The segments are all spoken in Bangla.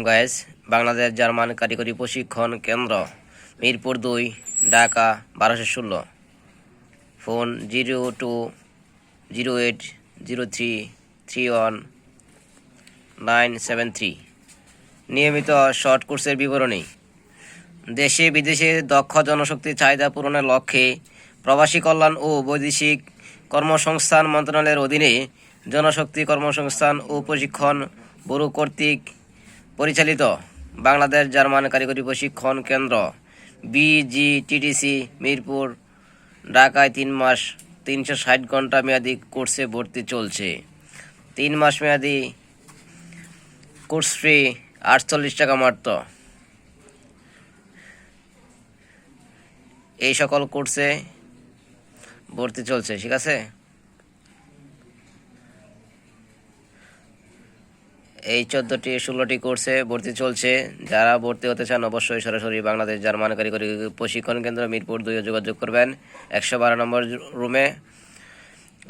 গাইস। বাংলাদেশ জার্মান কারিগরি প্রশিক্ষণ কেন্দ্র, মিরপুর 2, ঢাকা 1216। ফোন 02080331 973। নিয়মিত শর্ট কোর্সের বিবরণী। দেশে বিদেশে দক্ষ জনশক্তির চাহিদা পূরণের লক্ষ্যে প্রবাসী কল্যাণ ও বৈদেশিক কর্মসংস্থান মন্ত্রণালয়ের অধীনে জনশক্তি কর্মসংস্থান ও প্রশিক্ষণ ব্যুরো কর্তৃক পরিচালিত বাংলাদেশ জার্মান কারিগরি প্রশিক্ষণ কেন্দ্র BGTTC মিরপুর, ঢাকায় 3 মাস 360 ঘন্টা মেয়াদী কোর্সে ভর্তি চলছে। 3 মাস মেয়াদী কোর্স ফি 48 টাকা মাত্র। এই সকল কোর্সে ভর্তি চলছে, ঠিক আছে। এই 14টি 16টি কোর্সে ভর্তি চলছে। যারা ভর্তি হতে চান অবশ্যই সরাসরি বাংলাদেশ জার্মান কারিগরি প্রশিক্ষণ কেন্দ্র মিরপুর 2 যোগাযোগ করবেন 112 নম্বর রুমে,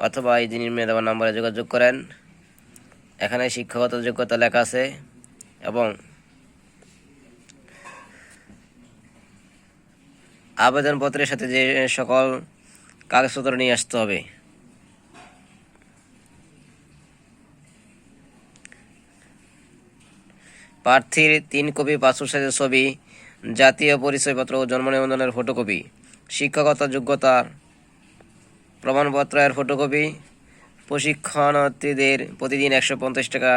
অথবা এই দিনের মেয়ে দেওয়ার নম্বরে যোগাযোগ করেন। এখানে শিক্ষাগত যোগ্যতা লেখা আছে এবং আবেদনপত্রের সাথে যে সকল কাগজপত্র নিয়ে আসতে হবে। প্রার্থীর 3 কপি পাসপোর্ট সাইজের ছবি, জাতীয় পরিচয়পত্র ও জন্ম নিবন্ধনের ফটোকপি, শিক্ষাগত যোগ্যতার প্রমাণপত্রের ফটোকপি। প্রশিক্ষণার্থীদের প্রতিদিন 150 টাকা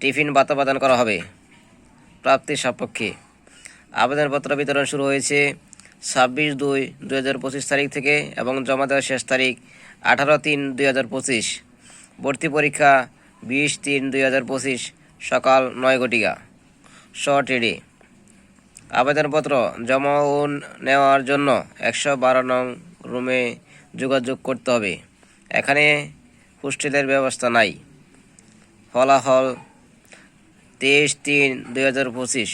টিফিন ভাতা প্রদান করা হবে প্রাপ্তির সাপেক্ষে। আবেদনপত্র বিতরণ শুরু হয়েছে 26/2/2025 তারিখ থেকে এবং জমা দেওয়ার শেষ তারিখ 18/3/2025। ভর্তি পরীক্ষা 20/3/2025 সকাল 9 ঘটিকা শর্ট এডে। আবেদনপত্র জমা ও নেওয়ার জন্য 112 নং রুমে যোগাযোগ করতে হবে। এখানে হোস্টেলের ব্যবস্থা নাই। ফলাফল 23/3/2025।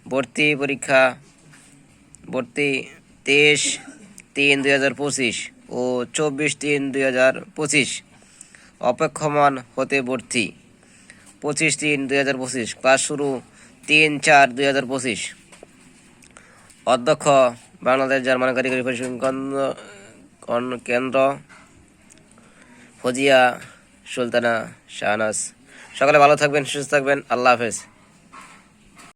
ভর্তি পরীক্ষা 23/3/2025 ও 24/3/2025। অপেক্ষমান হতে ভর্তি 25/3/2025। ক্লাস শুরু 3/4/2025। অধ্যক্ষ বাংলাদেশ জার্মান কারিগরি প্রশিক্ষণ কেন্দ্র ফজিয়া সুলতানা শাহনাজ। সকলে ভালো থাকবেন, সুস্থ থাকবেন। আল্লাহ হাফেজ।